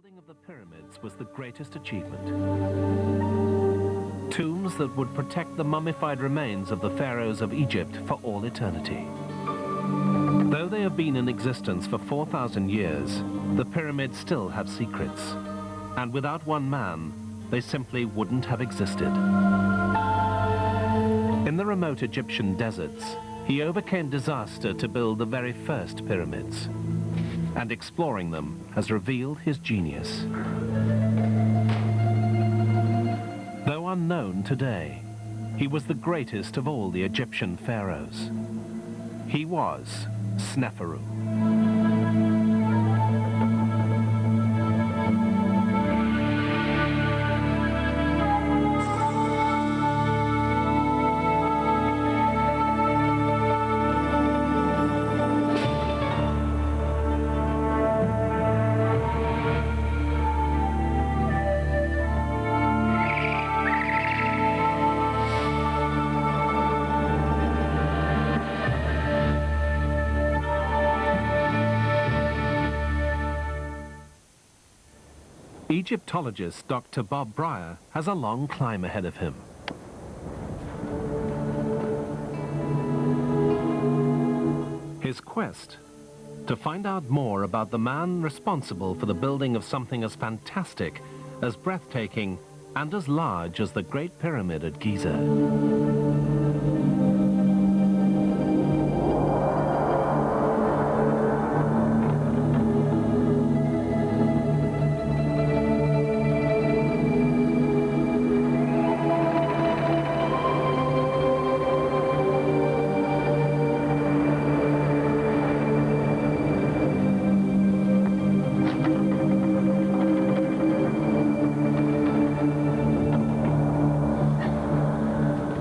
building of the pyramids was the greatest achievement. Tombs that would protect the mummified remains of the pharaohs of Egypt for all eternity. Though they have been in existence for 4,000 years, the pyramids still have secrets. And without one man, they simply wouldn't have existed. In the remote Egyptian deserts, he overcame disaster to build the very first pyramids. And exploring them has revealed his genius. Though unknown today, he was the greatest of all the Egyptian pharaohs. He was Sneferu. Egyptologist Dr. Bob Breyer has a long climb ahead of him. His quest to find out more about the man responsible for the building of something as fantastic, as breathtaking, and as large as the Great Pyramid at Giza.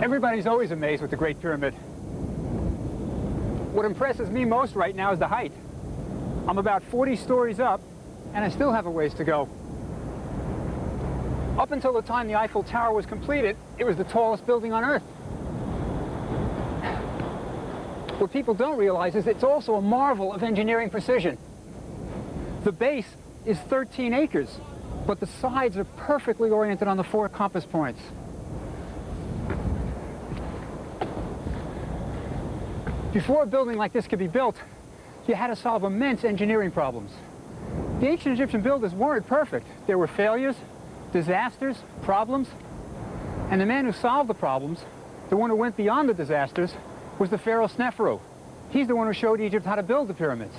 Everybody's always amazed with the Great Pyramid. What impresses me most right now is the height. I'm about 40 stories up, and I still have a ways to go. Up until the time the Eiffel Tower was completed, it was the tallest building on Earth. What people don't realize is it's also a marvel of engineering precision. The base is 13 acres, but the sides are perfectly oriented on the 4 compass points. Before a building like this could be built, you had to solve immense engineering problems. The ancient Egyptian builders weren't perfect. There were failures, disasters, problems, and the man who solved the problems, the one who went beyond the disasters, was the pharaoh Sneferu. He's the one who showed Egypt how to build the pyramids.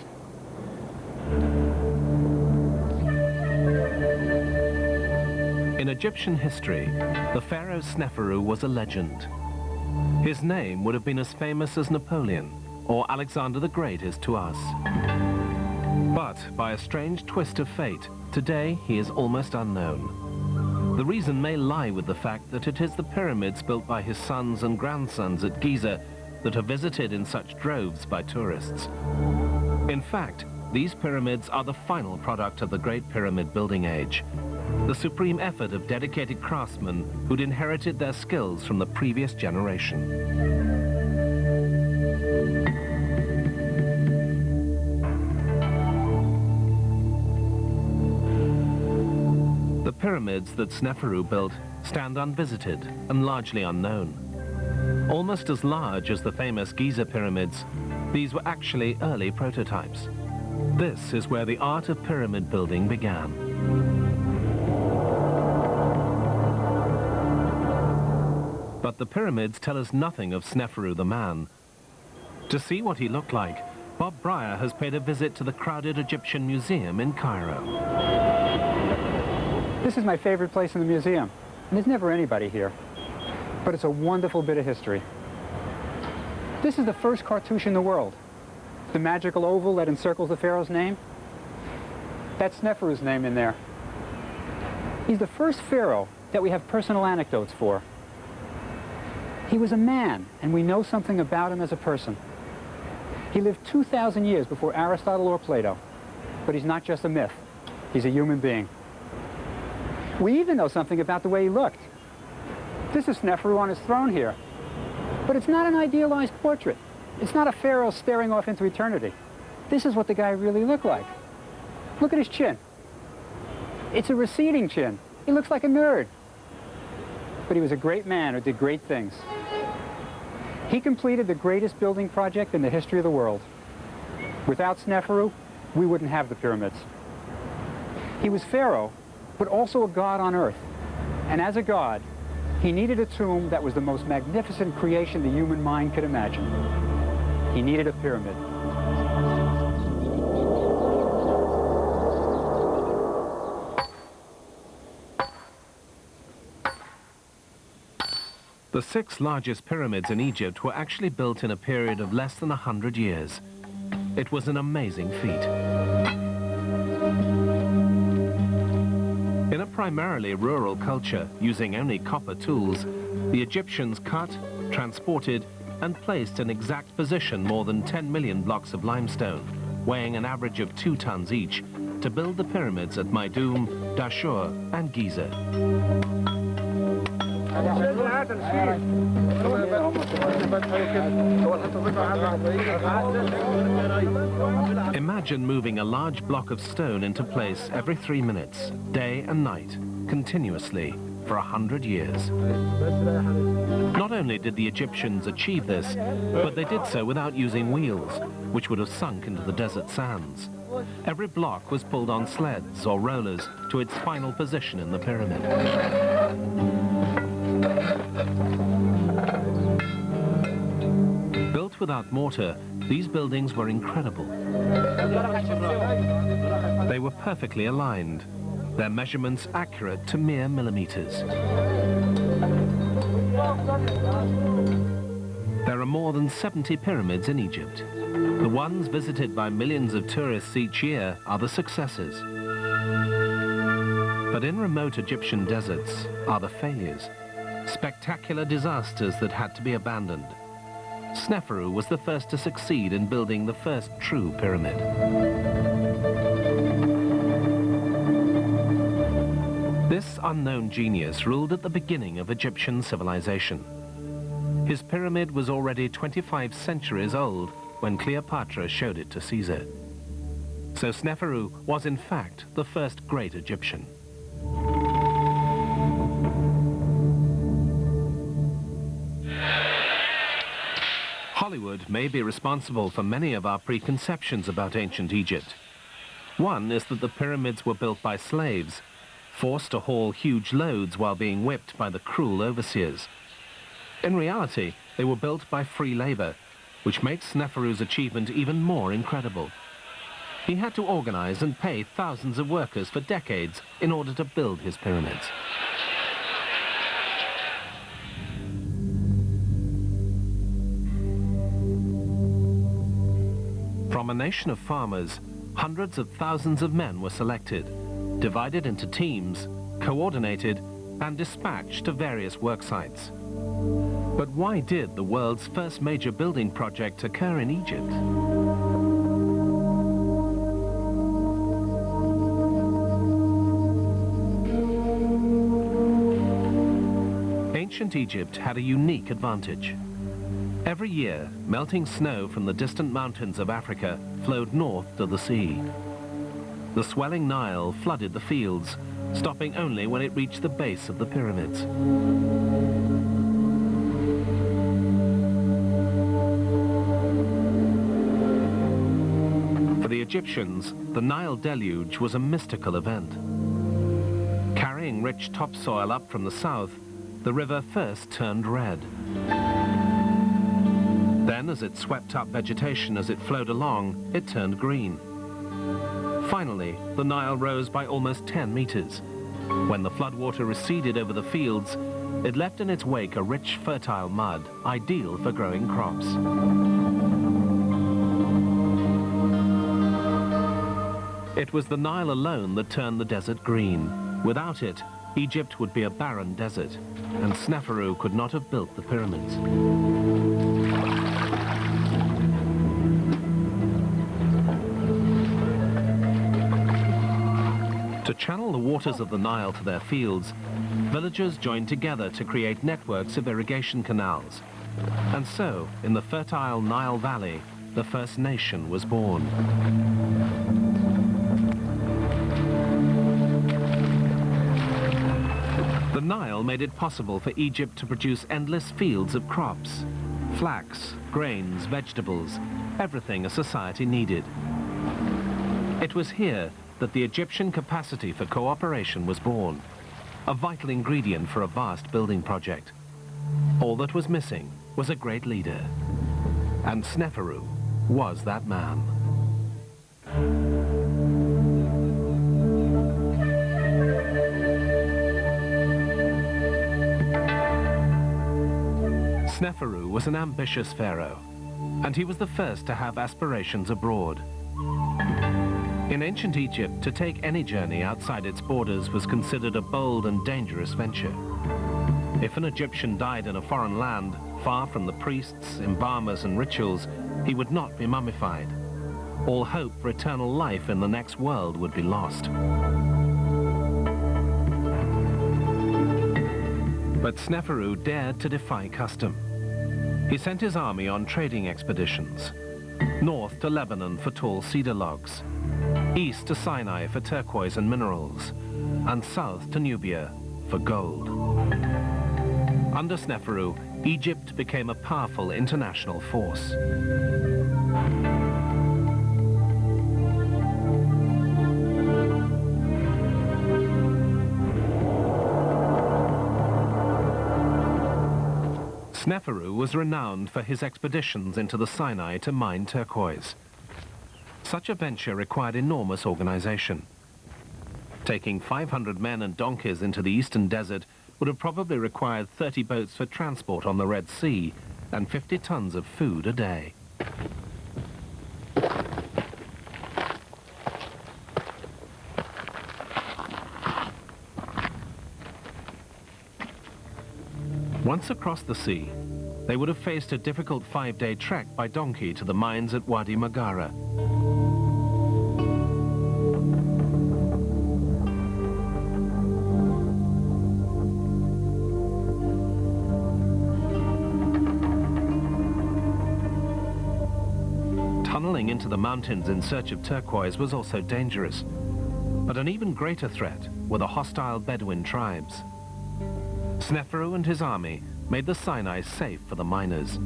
In Egyptian history, the pharaoh Sneferu was a legend. His name would have been as famous as Napoleon or Alexander the Great is to us. But by a strange twist of fate, today he is almost unknown. The reason may lie with the fact that it is the pyramids built by his sons and grandsons at Giza that are visited in such droves by tourists. In fact, these pyramids are the final product of the Great Pyramid building age, the supreme effort of dedicated craftsmen who'd inherited their skills from the previous generation. The pyramids that Sneferu built stand unvisited and largely unknown. Almost as large as the famous Giza pyramids, these were actually early prototypes. This is where the art of pyramid building began. But the pyramids tell us nothing of Sneferu the man. To see what he looked like, Bob Breyer has paid a visit to the crowded Egyptian Museum in Cairo. This is my favorite place in the museum, and there's never anybody here. But it's a wonderful bit of history. This is the first cartouche in the world. The magical oval that encircles the pharaoh's name. That's Sneferu's name in there. He's the first pharaoh that we have personal anecdotes for. He was a man, and we know something about him as a person. He lived 2,000 years before Aristotle or Plato, but he's not just a myth. He's a human being. We even know something about the way he looked. This is Sneferu on his throne here, but it's not an idealized portrait. It's not a pharaoh staring off into eternity. This is what the guy really looked like. Look at his chin. It's a receding chin. He looks like a nerd. But he was a great man who did great things. He completed the greatest building project in the history of the world. Without Sneferu, we wouldn't have the pyramids. He was pharaoh, but also a god on earth. And as a god, he needed a tomb that was the most magnificent creation the human mind could imagine. He needed a pyramid. The 6 largest pyramids in Egypt were actually built in a period of less than 100 years. It was an amazing feat. In a primarily rural culture, using only copper tools, the Egyptians cut, transported, and placed in exact position more than 10 million blocks of limestone, weighing an average of 2 tons each, to build the pyramids at Meidum, Dashur, and Giza. Imagine moving a large block of stone into place every 3 minutes, day and night, continuously, for 100 years. Not only did the Egyptians achieve this, but they did so without using wheels, which would have sunk into the desert sands. Every block was pulled on sleds or rollers to its final position in the pyramid. Built without mortar, these buildings were incredible. They were perfectly aligned, their measurements accurate to mere millimeters. There are more than 70 pyramids in Egypt. The ones visited by millions of tourists each year are the successes. But in remote Egyptian deserts are the failures, spectacular disasters that had to be abandoned. Sneferu was the first to succeed in building the first true pyramid. This unknown genius ruled at the beginning of Egyptian civilization. His pyramid was already 25 centuries old when Cleopatra showed it to Caesar. So Sneferu was in fact the first great Egyptian. Hollywood may be responsible for many of our preconceptions about ancient Egypt. One is that the pyramids were built by slaves, forced to haul huge loads while being whipped by the cruel overseers. In reality, they were built by free labor, which makes Sneferu's achievement even more incredible. He had to organize and pay thousands of workers for decades in order to build his pyramids. From a nation of farmers, hundreds of thousands of men were selected, divided into teams, coordinated, and dispatched to various work sites. But why did the world's first major building project occur in Egypt? Ancient Egypt had a unique advantage. Every year, melting snow from the distant mountains of Africa flowed north to the sea. The swelling Nile flooded the fields, stopping only when it reached the base of the pyramids. For the Egyptians, the Nile deluge was a mystical event. Carrying rich topsoil up from the south, the river first turned red. Then, as it swept up vegetation as it flowed along, it turned green. Finally, the Nile rose by almost 10 meters. When the floodwater receded over the fields, it left in its wake a rich, fertile mud, ideal for growing crops. It was the Nile alone that turned the desert green. Without it, Egypt would be a barren desert, and Sneferu could not have built the pyramids. To channel the waters of the Nile to their fields, villagers joined together to create networks of irrigation canals. And so, in the fertile Nile Valley, the first nation was born. Nile made it possible for Egypt to produce endless fields of crops, flax, grains, vegetables, everything a society needed. It was here that the Egyptian capacity for cooperation was born, a vital ingredient for a vast building project. All that was missing was a great leader, and Sneferu was that man. Sneferu was an ambitious pharaoh, and he was the first to have aspirations abroad. In ancient Egypt, to take any journey outside its borders was considered a bold and dangerous venture. If an Egyptian died in a foreign land, far from the priests, embalmers and rituals, he would not be mummified. All hope for eternal life in the next world would be lost. But Sneferu dared to defy custom. He sent his army on trading expeditions, north to Lebanon for tall cedar logs, east to Sinai for turquoise and minerals, and south to Nubia for gold. Under Sneferu, Egypt became a powerful international force. Sneferu was renowned for his expeditions into the Sinai to mine turquoise. Such a venture required enormous organization. Taking 500 men and donkeys into the eastern desert would have probably required 30 boats for transport on the Red Sea and 50 tons of food a day. Once across the sea, they would have faced a difficult 5-day trek by donkey to the mines at Wadi Magara. Tunneling into the mountains in search of turquoise was also dangerous, but an even greater threat were the hostile Bedouin tribes. Sneferu and his army made the Sinai safe for the miners.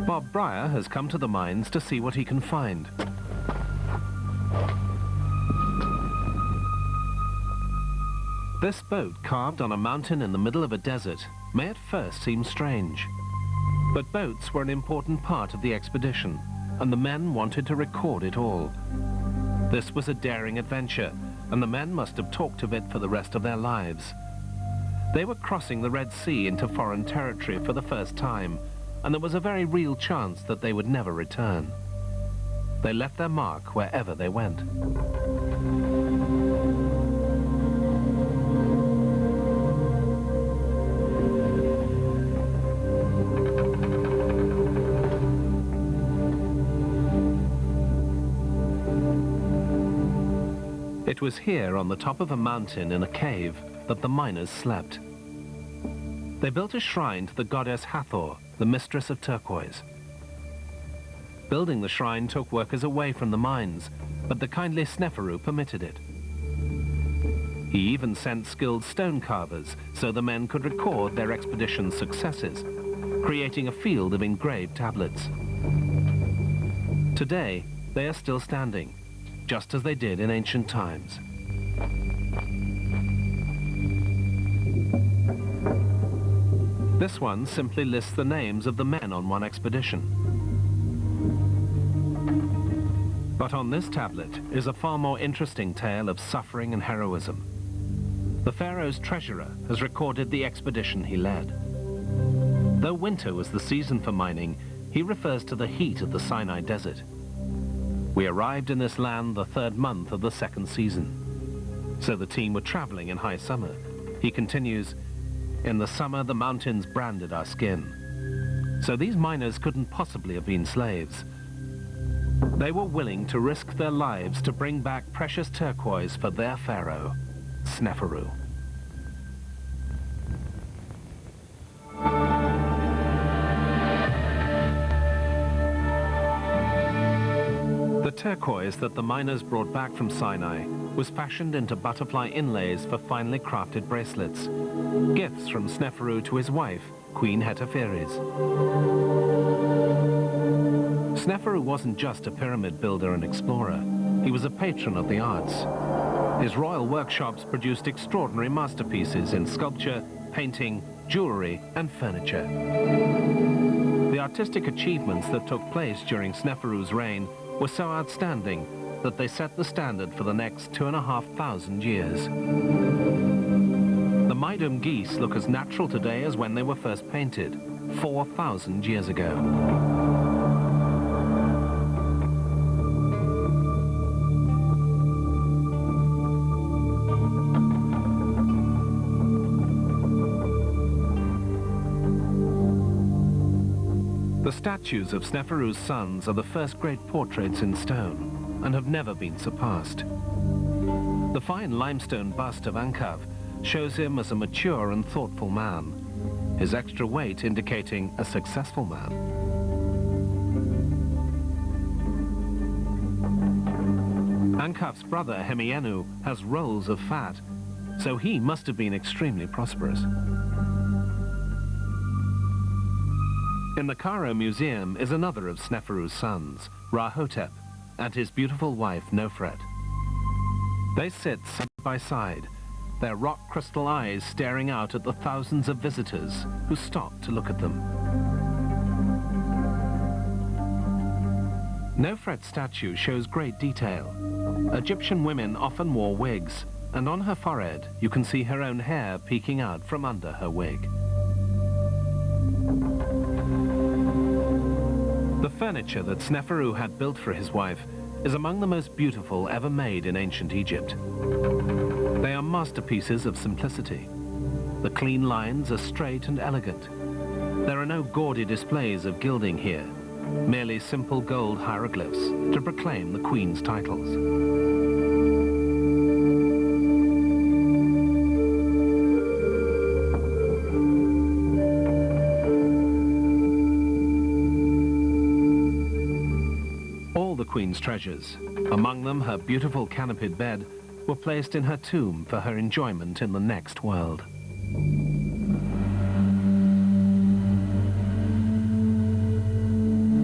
Bob Breyer has come to the mines to see what he can find. This boat, carved on a mountain in the middle of a desert, may at first seem strange. But boats were an important part of the expedition, and the men wanted to record it all. This was a daring adventure, and the men must have talked of it for the rest of their lives. They were crossing the Red Sea into foreign territory for the first time, and there was a very real chance that they would never return. They left their mark wherever they went. It was here on the top of a mountain in a cave that the miners slept. They built a shrine to the goddess Hathor, the mistress of turquoise. Building the shrine took workers away from the mines, but the kindly Sneferu permitted it. He even sent skilled stone carvers so the men could record their expedition's successes, creating a field of engraved tablets. Today, they are still standing, just as they did in ancient times. This one simply lists the names of the men on one expedition. But on this tablet is a far more interesting tale of suffering and heroism. The pharaoh's treasurer has recorded the expedition he led. Though winter was the season for mining, he refers to the heat of the Sinai desert. We arrived in this land the 3rd month of the 2nd season. So the team were traveling in high summer. He continues, in the summer the mountains branded our skin. So these miners couldn't possibly have been slaves. They were willing to risk their lives to bring back precious turquoise for their pharaoh, Sneferu. The turquoise that the miners brought back from Sinai was fashioned into butterfly inlays for finely crafted bracelets, gifts from Sneferu to his wife, Queen Hetepheres. Sneferu wasn't just a pyramid builder and explorer, he was a patron of the arts. His royal workshops produced extraordinary masterpieces in sculpture, painting, jewelry, and furniture. The artistic achievements that took place during Sneferu's reign were so outstanding that they set the standard for the next 2,500 years. The Maidum geese look as natural today as when they were first painted, 4,000 years ago. The statues of Sneferu's sons are the first great portraits in stone and have never been surpassed. The fine limestone bust of Ankaf shows him as a mature and thoughtful man, his extra weight indicating a successful man. Ankaf's brother Hemienu has rolls of fat, so he must have been extremely prosperous. In the Cairo Museum is another of Sneferu's sons, Rahotep, and his beautiful wife Nofret. They sit side by side, their rock crystal eyes staring out at the thousands of visitors who stop to look at them. Nofret's statue shows great detail. Egyptian women often wore wigs, and on her forehead you can see her own hair peeking out from under her wig. The furniture that Sneferu had built for his wife is among the most beautiful ever made in ancient Egypt. They are masterpieces of simplicity. The clean lines are straight and elegant. There are no gaudy displays of gilding here, merely simple gold hieroglyphs to proclaim the Queen's titles. Queen's treasures, among them her beautiful canopied bed, were placed in her tomb for her enjoyment in the next world.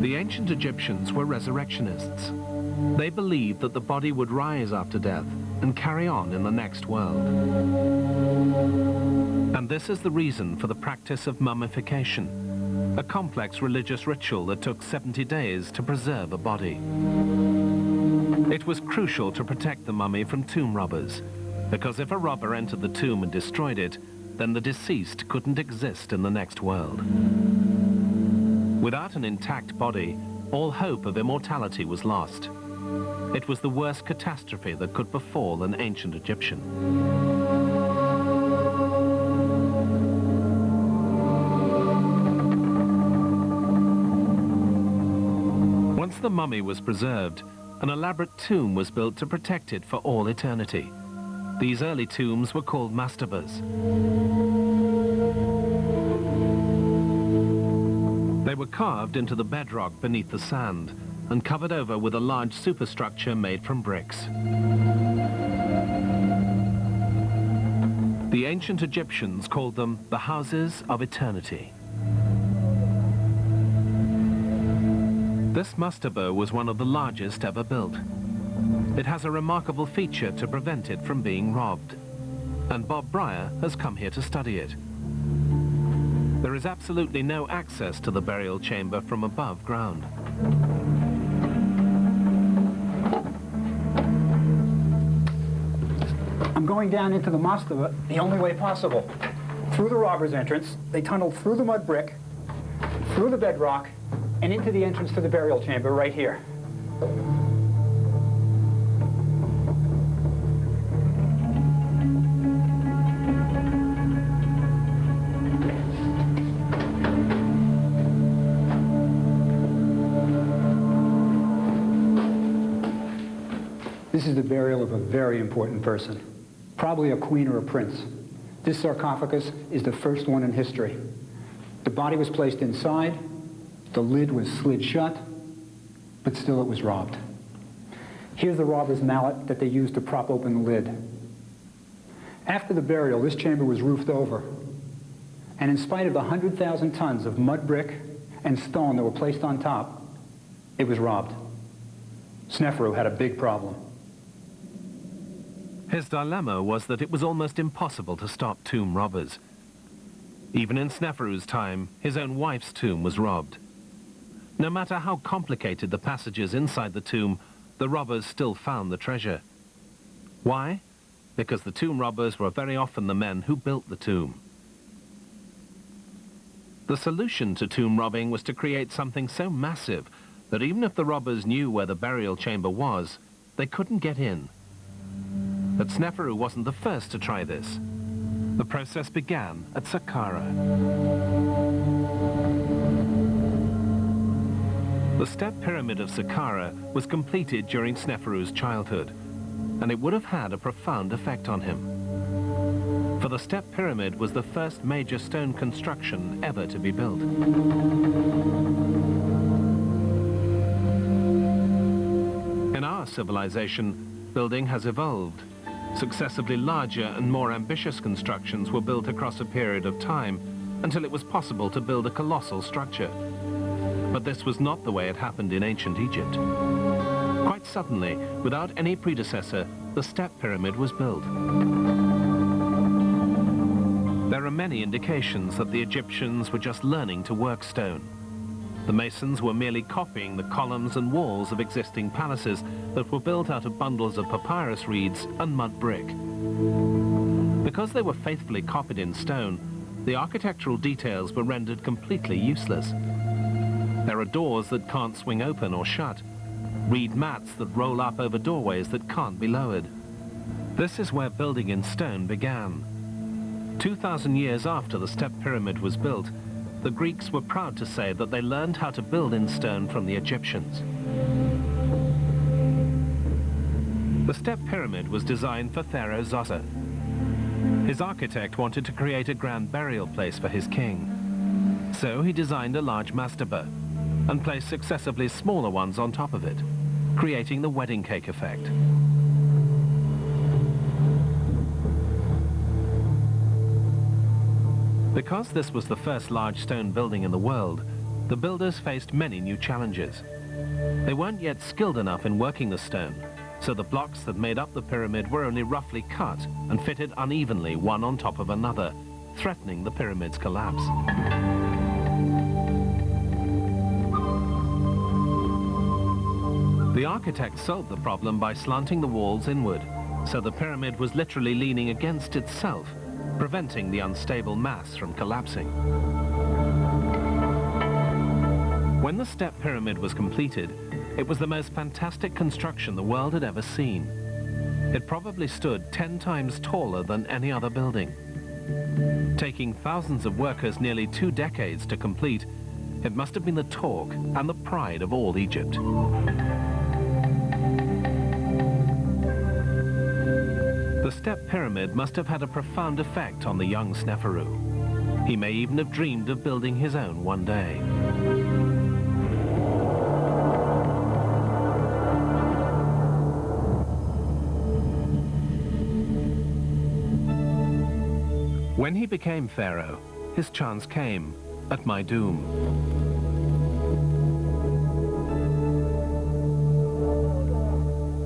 The ancient Egyptians were resurrectionists. They believed that the body would rise after death and carry on in the next world. And this is the reason for the practice of mummification, a complex religious ritual that took 70 days to preserve a body. It was crucial to protect the mummy from tomb robbers, because if a robber entered the tomb and destroyed it, then the deceased couldn't exist in the next world. Without an intact body, all hope of immortality was lost. It was the worst catastrophe that could befall an ancient Egyptian. Once the mummy was preserved, an elaborate tomb was built to protect it for all eternity. These early tombs were called mastabas. They were carved into the bedrock beneath the sand and covered over with a large superstructure made from bricks. The ancient Egyptians called them the houses of eternity. This mastaba was one of the largest ever built. It has a remarkable feature to prevent it from being robbed, and Bob Breyer has come here to study it. There is absolutely no access to the burial chamber from above ground. I'm going down into the mastaba the only way possible. Through the robber's entrance, they tunneled through the mud brick, through the bedrock, and into the entrance to the burial chamber right here. This is the burial of a very important person, probably a queen or a prince. This sarcophagus is the first one in history. The body was placed inside. The lid was slid shut, but still it was robbed. Here's the robber's mallet that they used to prop open the lid. After the burial, this chamber was roofed over. And in spite of the 100,000 tons of mud brick and stone that were placed on top, it was robbed. Sneferu had a big problem. His dilemma was that it was almost impossible to stop tomb robbers. Even in Sneferu's time, his own wife's tomb was robbed. No matter how complicated the passages inside the tomb, the robbers still found the treasure. Why? Because the tomb robbers were very often the men who built the tomb. The solution to tomb robbing was to create something so massive that even if the robbers knew where the burial chamber was, they couldn't get in. But Sneferu wasn't the first to try this. The process began at Saqqara. The step pyramid of Saqqara was completed during Sneferu's childhood, and it would have had a profound effect on him. For the step pyramid was the first major stone construction ever to be built. In our civilization, building has evolved. Successively larger and more ambitious constructions were built across a period of time until it was possible to build a colossal structure. But this was not the way it happened in ancient Egypt. Quite suddenly, without any predecessor, the step pyramid was built. There are many indications that the Egyptians were just learning to work stone. The masons were merely copying the columns and walls of existing palaces that were built out of bundles of papyrus reeds and mud brick. Because they were faithfully copied in stone, the architectural details were rendered completely useless. There are doors that can't swing open or shut, reed mats that roll up over doorways that can't be lowered. This is where building in stone began. 2,000 years after the step pyramid was built, the Greeks were proud to say that they learned how to build in stone from the Egyptians. The step pyramid was designed for Pharaoh Khufu. His architect wanted to create a grand burial place for his king. So he designed a large mastaba and placed successively smaller ones on top of it, creating the wedding cake effect. Because this was the first large stone building in the world, the builders faced many new challenges. They weren't yet skilled enough in working the stone, so the blocks that made up the pyramid were only roughly cut and fitted unevenly one on top of another, threatening the pyramid's collapse. The architect solved the problem by slanting the walls inward, so the pyramid was literally leaning against itself, preventing the unstable mass from collapsing. When the step pyramid was completed, it was the most fantastic construction the world had ever seen. It probably stood 10 times taller than any other building. Taking thousands of workers nearly 2 decades to complete, it must have been the talk and the pride of all Egypt. The step pyramid must have had a profound effect on the young Sneferu. He may even have dreamed of building his own one day. When he became pharaoh, his chance came at Maidum.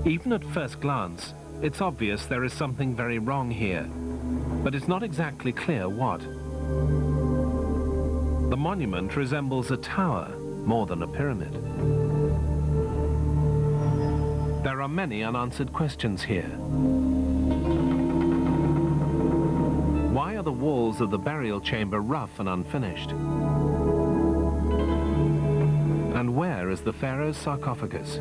Even at first glance, it's obvious there is something very wrong here, but it's not exactly clear what. The monument resembles a tower more than a pyramid. There are many unanswered questions here. Why are the walls of the burial chamber rough and unfinished? And where is the pharaoh's sarcophagus?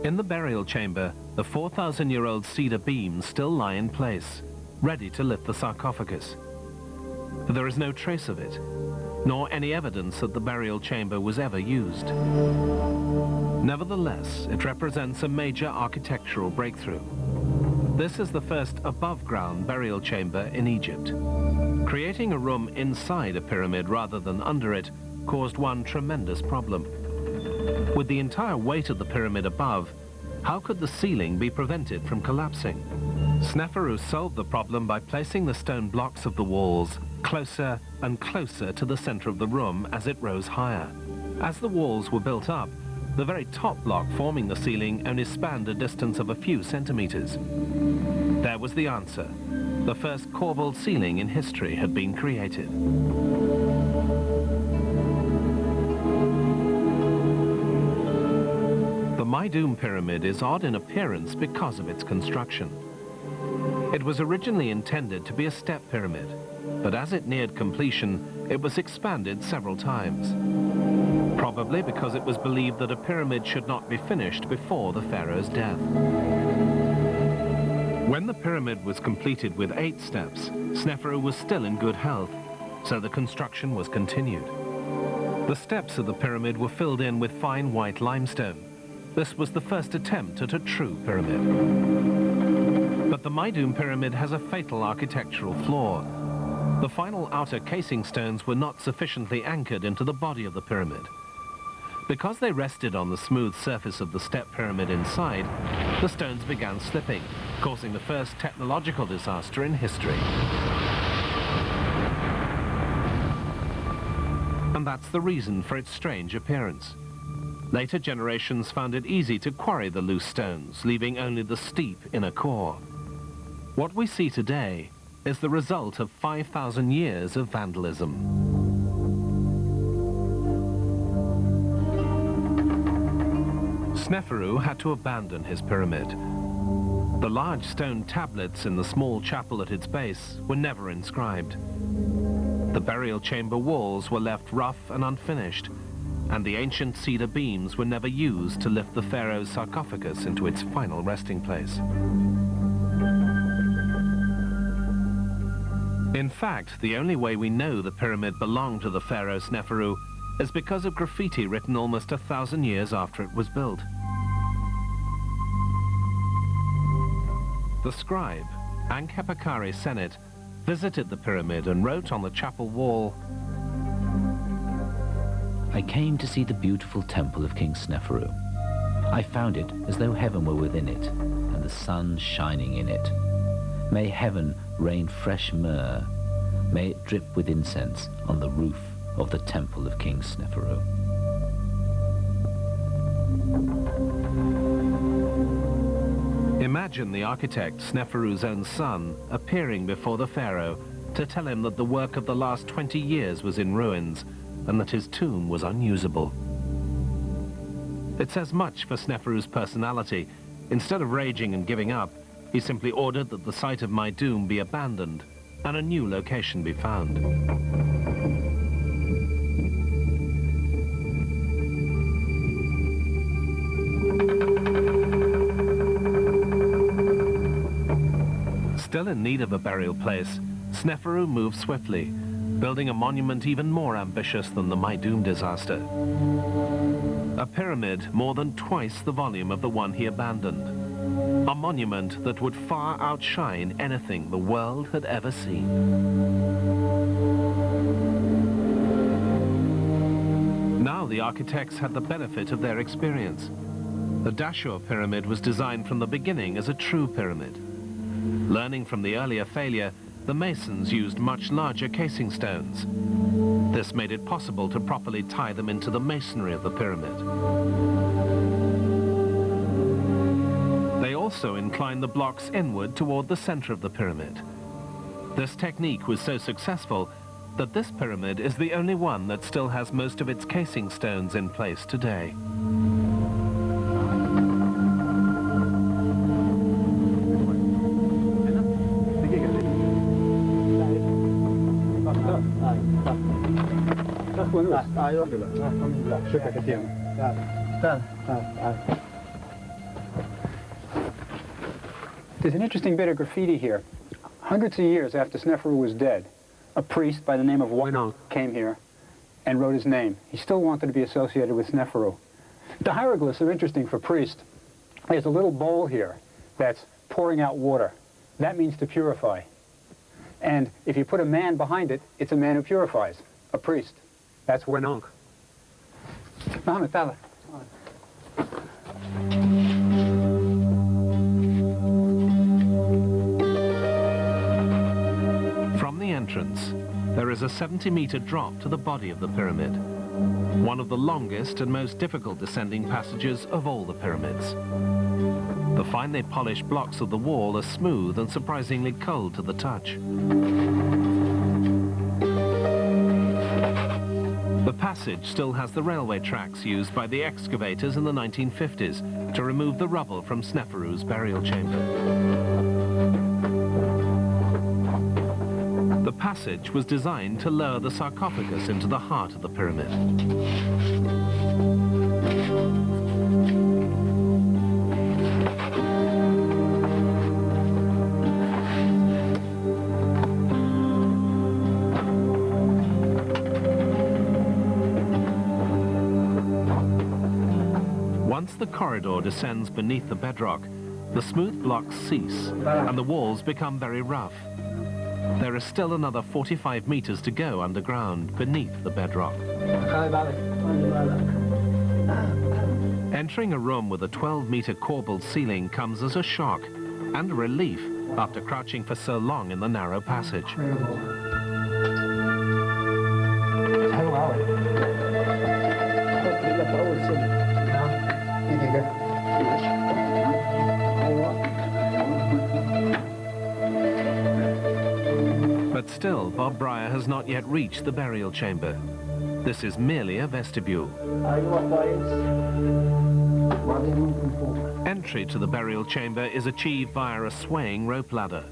In the burial chamber, the 4,000-year-old cedar beams still lie in place, ready to lift the sarcophagus. But there is no trace of it, nor any evidence that the burial chamber was ever used. Nevertheless, it represents a major architectural breakthrough. This is the first above-ground burial chamber in Egypt. Creating a room inside a pyramid rather than under it caused one tremendous problem. With the entire weight of the pyramid above, how could the ceiling be prevented from collapsing? Sneferu solved the problem by placing the stone blocks of the walls closer and closer to the center of the room as it rose higher. As the walls were built up, the very top block forming the ceiling only spanned a distance of a few centimeters. There was the answer. The first corbelled ceiling in history had been created. The Maidum Pyramid is odd in appearance because of its construction. It was originally intended to be a step pyramid, but as it neared completion, it was expanded several times. Probably because it was believed that a pyramid should not be finished before the pharaoh's death. When the pyramid was completed with 8 steps, Sneferu was still in good health, so the construction was continued. The steps of the pyramid were filled in with fine white limestone. This was the first attempt at a true pyramid. But the Maidum Pyramid has a fatal architectural flaw. The final outer casing stones were not sufficiently anchored into the body of the pyramid. Because they rested on the smooth surface of the step pyramid inside, the stones began slipping, causing the first technological disaster in history. And that's the reason for its strange appearance. Later generations found it easy to quarry the loose stones, leaving only the steep inner core. What we see today is the result of 5,000 years of vandalism. Sneferu had to abandon his pyramid. The large stone tablets in the small chapel at its base were never inscribed. The burial chamber walls were left rough and unfinished, and the ancient cedar beams were never used to lift the pharaoh's sarcophagus into its final resting place. In fact, the only way we know the pyramid belonged to the pharaoh Sneferu is because of graffiti written almost 1,000 years after it was built. The scribe, Ankepakari Senet, visited the pyramid and wrote on the chapel wall, "I came to see the beautiful temple of King Sneferu. I found it as though heaven were within it, and the sun shining in it. May heaven rain fresh myrrh. May it drip with incense on the roof of the temple of King Sneferu." Imagine the architect, Sneferu's own son, appearing before the pharaoh to tell him that the work of the last 20 years was in ruins and that his tomb was unusable. It says much for Sneferu's personality. Instead of raging and giving up, he simply ordered that the site of Maidum be abandoned and a new location be found. Still in need of a burial place, Sneferu moved swiftly, building a monument even more ambitious than the Maidum disaster. A pyramid more than twice the volume of the one he abandoned. A monument that would far outshine anything the world had ever seen. Now the architects had the benefit of their experience. The Dashur pyramid was designed from the beginning as a true pyramid. Learning from the earlier failure, the masons used much larger casing stones. This made it possible to properly tie them into the masonry of the pyramid. They also inclined the blocks inward toward the center of the pyramid. This technique was so successful that this pyramid is the only one that still has most of its casing stones in place today. There's an interesting bit of graffiti here. Hundreds of years after Sneferu was dead, a priest by the name of Wanong came here and wrote his name. He still wanted to be associated with Sneferu. The hieroglyphs are interesting for priests. There's a little bowl here that's pouring out water. That means to purify. And if you put a man behind it, it's a man who purifies, a priest. That's Wanong. Mohammed, Tala. From the entrance, there is a 70-meter drop to the body of the pyramid, one of the longest and most difficult descending passages of all the pyramids. The finely polished blocks of the wall are smooth and surprisingly cold to the touch. The passage still has the railway tracks used by the excavators in the 1950s to remove the rubble from Sneferu's burial chamber. The passage was designed to lower the sarcophagus into the heart of the pyramid. Once the corridor descends beneath the bedrock, the smooth blocks cease and the walls become very rough. There is still another 45 meters to go underground beneath the bedrock. Entering a room with a 12-meter corbelled ceiling comes as a shock and a relief after crouching for so long in the narrow passage. But still, Bob Breyer has not yet reached the burial chamber. This is merely a vestibule. Entry to the burial chamber is achieved via a swaying rope ladder.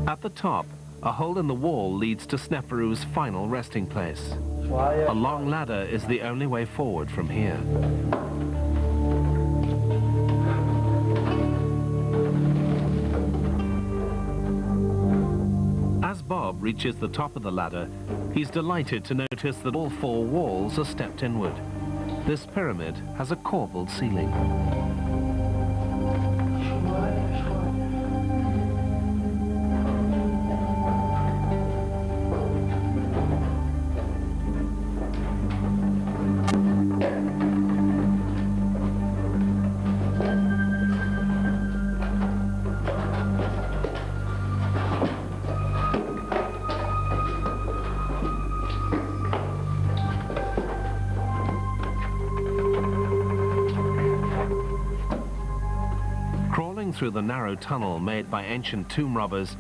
At the top, a hole in the wall leads to Sneferu's final resting place. A long ladder is the only way forward from here. As Bob reaches the top of the ladder, he's delighted to notice that all four walls are stepped inward. This pyramid has a corbelled ceiling. Through the narrow tunnel made by ancient tomb robbers,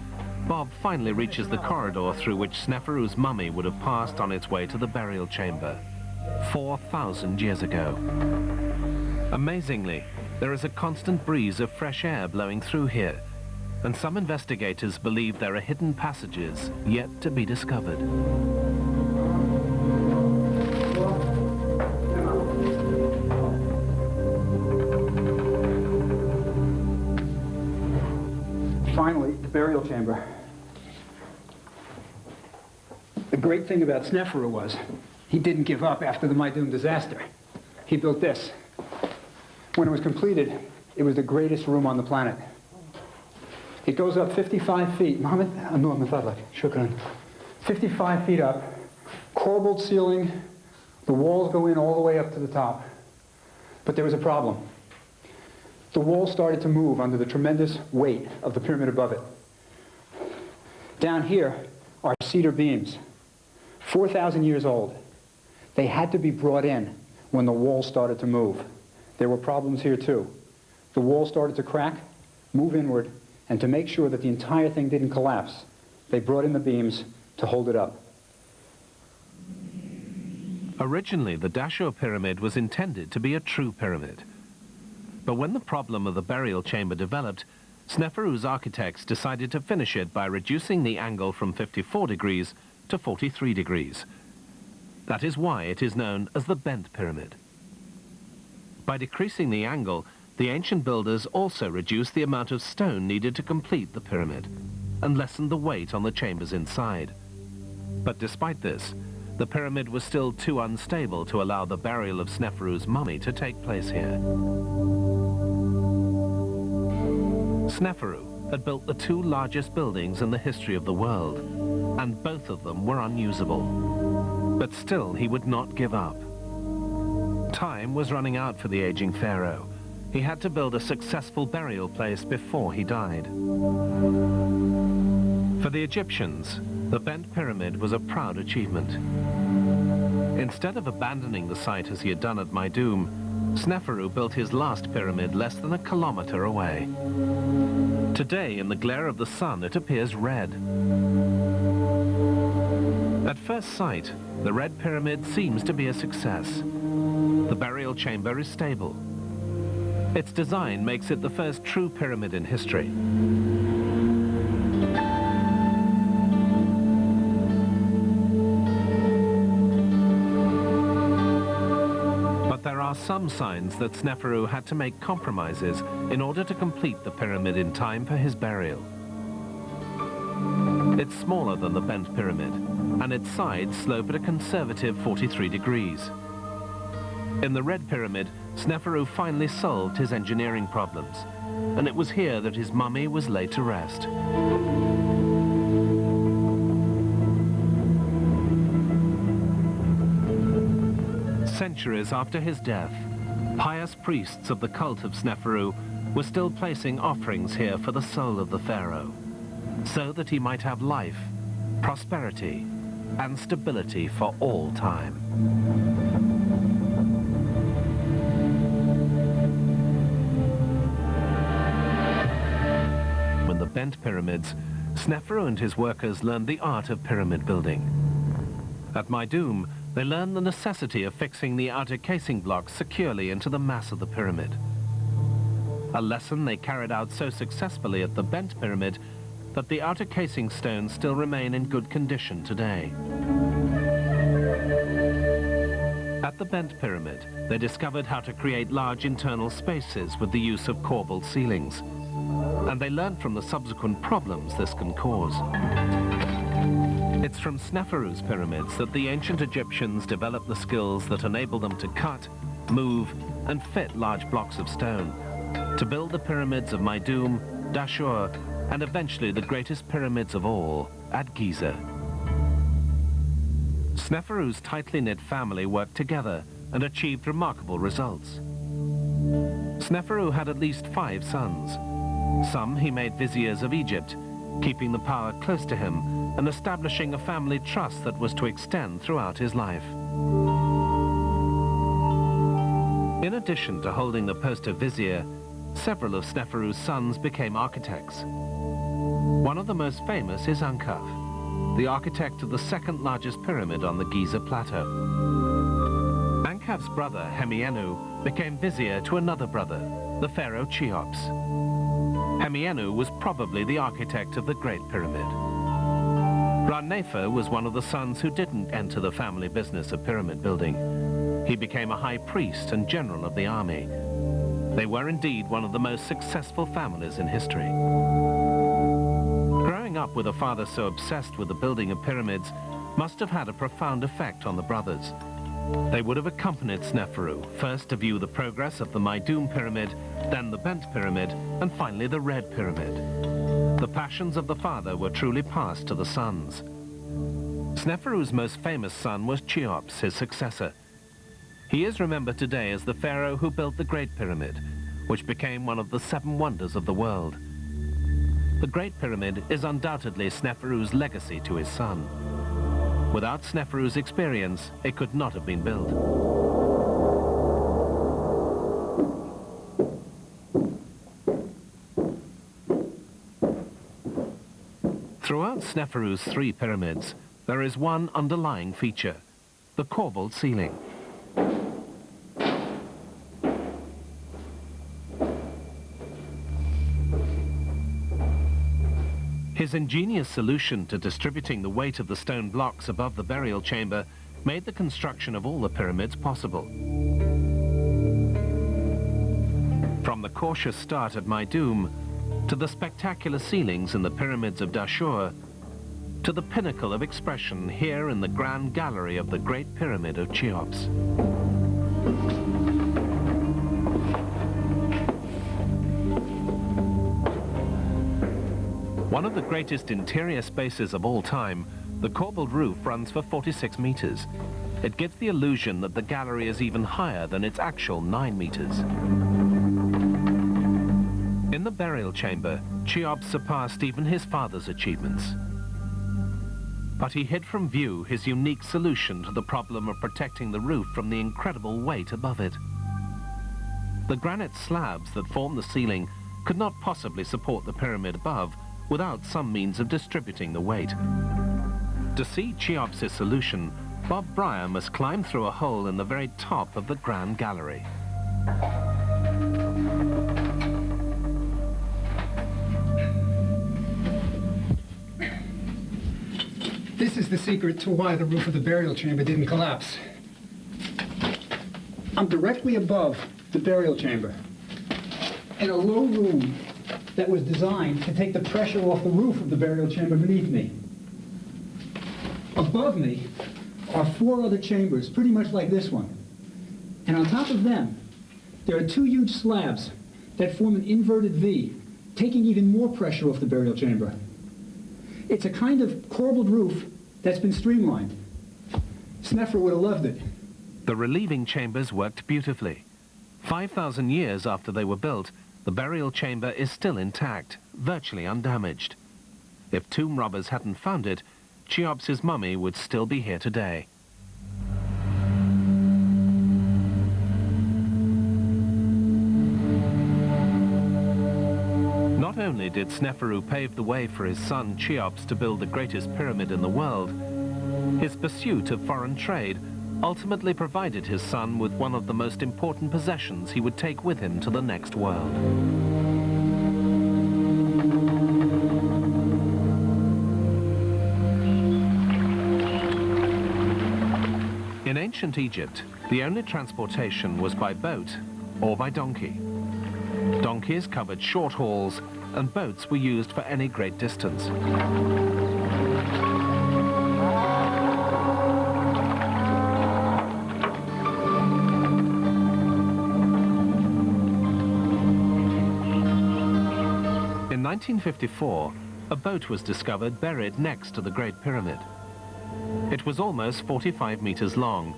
Bob finally reaches the corridor through which Sneferu's mummy would have passed on its way to the burial chamber 4,000 years ago. Amazingly, there is a constant breeze of fresh air blowing through here, and some investigators believe there are hidden passages yet to be discovered. Finally, the burial chamber. The great thing about Sneferu was he didn't give up after the Maidum disaster. He built this. When it was completed, it was the greatest room on the planet. It goes up 55 feet. Mohammed, 55 feet up, corbelled ceiling. The walls go in all the way up to the top. But there was a problem. The wall started to move under the tremendous weight of the pyramid above it. Down here are cedar beams, 4,000 years old. They had to be brought in when the wall started to move. There were problems here too. The wall started to crack, move inward, and to make sure that the entire thing didn't collapse, they brought in the beams to hold it up. Originally, the Dashur pyramid was intended to be a true pyramid. But when the problem of the burial chamber developed, Sneferu's architects decided to finish it by reducing the angle from 54 degrees to 43 degrees. That is why it is known as the bent pyramid. By decreasing the angle, the ancient builders also reduced the amount of stone needed to complete the pyramid and lessened the weight on the chambers inside. But despite this, the pyramid was still too unstable to allow the burial of Sneferu's mummy to take place here. Sneferu had built the two largest buildings in the history of the world, and both of them were unusable. But still, he would not give up. Time was running out for the aging pharaoh. He had to build a successful burial place before he died. For the Egyptians, the bent pyramid was a proud achievement. Instead of abandoning the site as he had done at Maidum, Sneferu built his last pyramid less than a kilometer away. Today, in the glare of the sun, it appears red. At first sight, the red pyramid seems to be a success. The burial chamber is stable. Its design makes it the first true pyramid in history. But there are some signs that Sneferu had to make compromises in order to complete the pyramid in time for his burial. It's smaller than the bent pyramid, and its sides slope at a conservative 43 degrees. In the red pyramid, Sneferu finally solved his engineering problems, and it was here that his mummy was laid to rest. Centuries after his death, pious priests of the cult of Sneferu were still placing offerings here for the soul of the pharaoh, so that he might have life, prosperity, and stability for all time. When the bent pyramids, Sneferu and his workers learned the art of pyramid building. At Maidum, they learned the necessity of fixing the outer casing blocks securely into the mass of the pyramid. A lesson they carried out so successfully at the bent pyramid that the outer casing stones still remain in good condition today. At the bent pyramid, they discovered how to create large internal spaces with the use of corbelled ceilings, and they learned from the subsequent problems this can cause. It's from Sneferu's pyramids that the ancient Egyptians developed the skills that enable them to cut, move, and fit large blocks of stone, to build the pyramids of Maidum, Dashur, and eventually the greatest pyramids of all, at Giza. Sneferu's tightly knit family worked together and achieved remarkable results. Sneferu had at least 5 sons. Some he made viziers of Egypt, keeping the power close to him and establishing a family trust that was to extend throughout his life. In addition to holding the post of vizier, several of Sneferu's sons became architects. One of the most famous is Ankaf, the architect of the second largest pyramid on the Giza plateau. Ankaf's brother, Hemienu, became vizier to another brother, the Pharaoh Cheops. Hemienu was probably the architect of the Great Pyramid. Ra-Nefer was one of the sons who didn't enter the family business of pyramid building. He became a high priest and general of the army. They were indeed one of the most successful families in history. Growing up with a father so obsessed with the building of pyramids must have had a profound effect on the brothers. They would have accompanied Sneferu, first to view the progress of the Maidum pyramid, then the bent pyramid, and finally the red pyramid. The passions of the father were truly passed to the sons. Sneferu's most famous son was Cheops, his successor. He is remembered today as the pharaoh who built the Great Pyramid, which became one of the 7 wonders of the world. The Great Pyramid is undoubtedly Sneferu's legacy to his son. Without Sneferu's experience, it could not have been built. Throughout Sneferu's 3 pyramids, there is one underlying feature, the corbelled ceiling. His ingenious solution to distributing the weight of the stone blocks above the burial chamber made the construction of all the pyramids possible. From the cautious start at Maidum, to the spectacular ceilings in the pyramids of Dashur, to the pinnacle of expression here in the grand gallery of the Great Pyramid of Cheops. One of the greatest interior spaces of all time The corbelled roof runs for 46 meters. It gives the illusion that the gallery is even higher than its actual 9 meters. In the burial chamber, Cheops surpassed even his father's achievements. But he hid from view his unique solution to the problem of protecting the roof from the incredible weight above it. The granite slabs that form the ceiling could not possibly support the pyramid above without some means of distributing the weight. To see Cheops' solution, Bob Breyer must climb through a hole in the very top of the Grand Gallery. This is the secret to why the roof of the burial chamber didn't collapse. I'm directly above the burial chamber in a low room that was designed to take the pressure off the roof of the burial chamber beneath me. Above me are 4 other chambers, pretty much like this one. And on top of them, there are 2 huge slabs that form an inverted V, taking even more pressure off the burial chamber. It's a kind of corbelled roof that's been streamlined. Snefru would have loved it. The relieving chambers worked beautifully. 5,000 years after they were built, the burial chamber is still intact, virtually undamaged. If tomb robbers hadn't found it, Cheops' mummy would still be here today. Not only did Snefru pave the way for his son Cheops to build the greatest pyramid in the world, his pursuit of foreign trade ultimately provided his son with one of the most important possessions he would take with him to the next world. In ancient Egypt, the only transportation was by boat or by donkey. Donkeys covered short hauls, and boats were used for any great distance. In 1954, a boat was discovered buried next to the Great Pyramid. It was almost 45 meters long,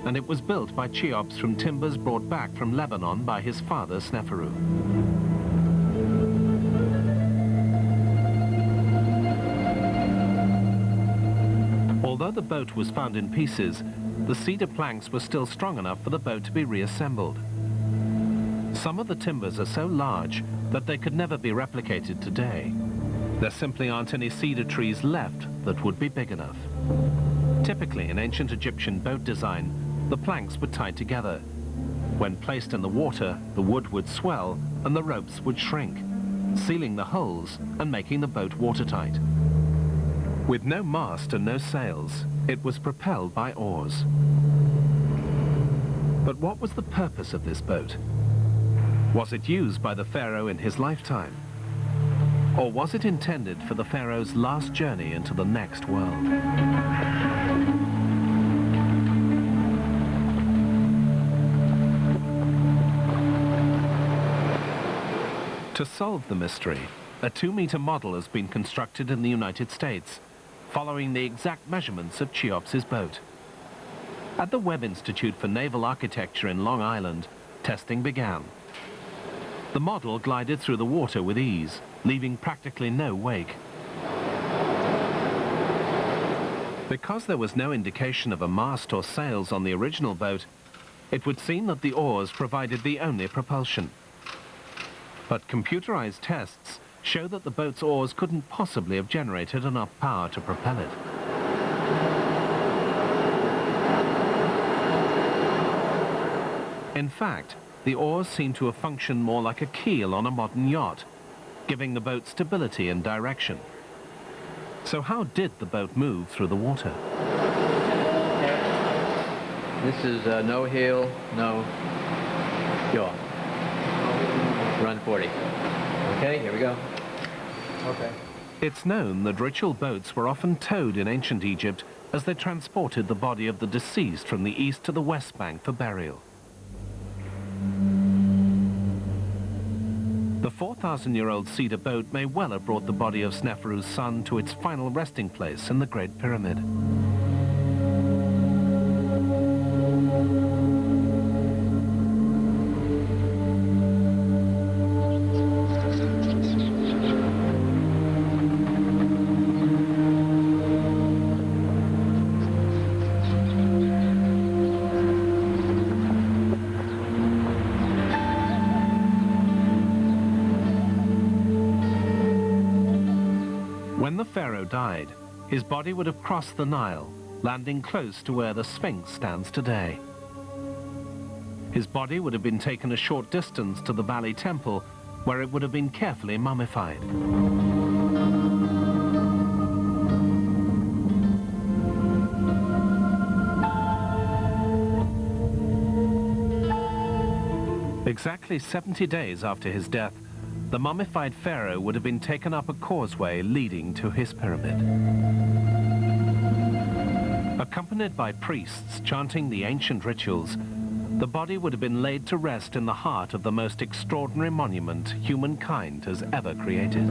and it was built by Cheops from timbers brought back from Lebanon by his father Snefru. Although the boat was found in pieces, the cedar planks were still strong enough for the boat to be reassembled. Some of the timbers are so large that they could never be replicated today. There simply aren't any cedar trees left that would be big enough. Typically, in ancient Egyptian boat design, the planks were tied together. When placed in the water, the wood would swell and the ropes would shrink, sealing the holes and making the boat watertight. With no mast and no sails, it was propelled by oars. But what was the purpose of this boat? Was it used by the pharaoh in his lifetime? Or was it intended for the pharaoh's last journey into the next world? To solve the mystery, a 2-meter model has been constructed in the United States, following the exact measurements of Cheops' boat. At the Webb Institute for Naval Architecture in Long Island, testing began. The model glided through the water with ease, leaving practically no wake. Because there was no indication of a mast or sails on the original boat, it would seem that the oars provided the only propulsion. But computerized tests show that the boat's oars couldn't possibly have generated enough power to propel it. In fact, the oars seem to have functioned more like a keel on a modern yacht, giving the boat stability and direction. So how did the boat move through the water? This is no heel, no yaw. Run 40. Okay, here we go. Okay. It's known that ritual boats were often towed in ancient Egypt as they transported the body of the deceased from the east to the west bank for burial. The The 4,000-year-old cedar boat may well have brought the body of Sneferu's son to its final resting place in the Great Pyramid. When the pharaoh died, his body would have crossed the Nile, landing close to where the Sphinx stands today. His body would have been taken a short distance to the Valley Temple, where it would have been carefully mummified. Exactly 70 days after his death, the mummified pharaoh would have been taken up a causeway leading to his pyramid. Accompanied by priests chanting the ancient rituals, the body would have been laid to rest in the heart of the most extraordinary monument humankind has ever created.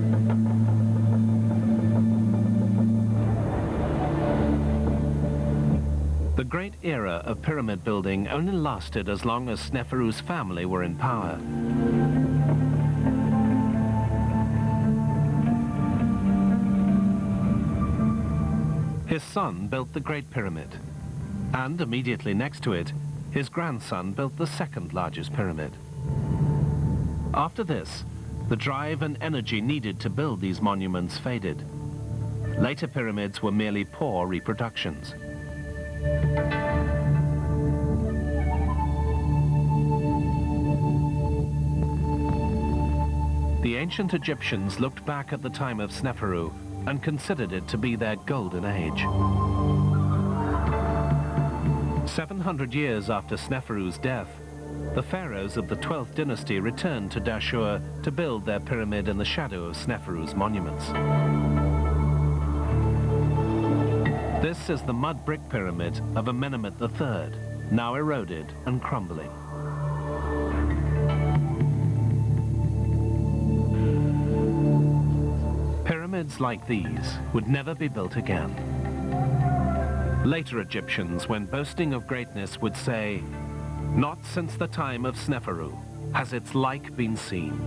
The great era of pyramid building only lasted as long as Sneferu's family were in power. His son built the Great Pyramid, and immediately next to it, his grandson built the second largest pyramid. After this, the drive and energy needed to build these monuments faded. Later pyramids were merely poor reproductions. The ancient Egyptians looked back at the time of Sneferu and considered it to be their golden age. 700 years after Sneferu's death, the pharaohs of the 12th dynasty returned to Dashur to build their pyramid in the shadow of Sneferu's monuments. This is the mud brick pyramid of Amenemhet III, now eroded and crumbling. Pyramids like these would never be built again. Later Egyptians, when boasting of greatness, would say, "Not since the time of Sneferu has its like been seen."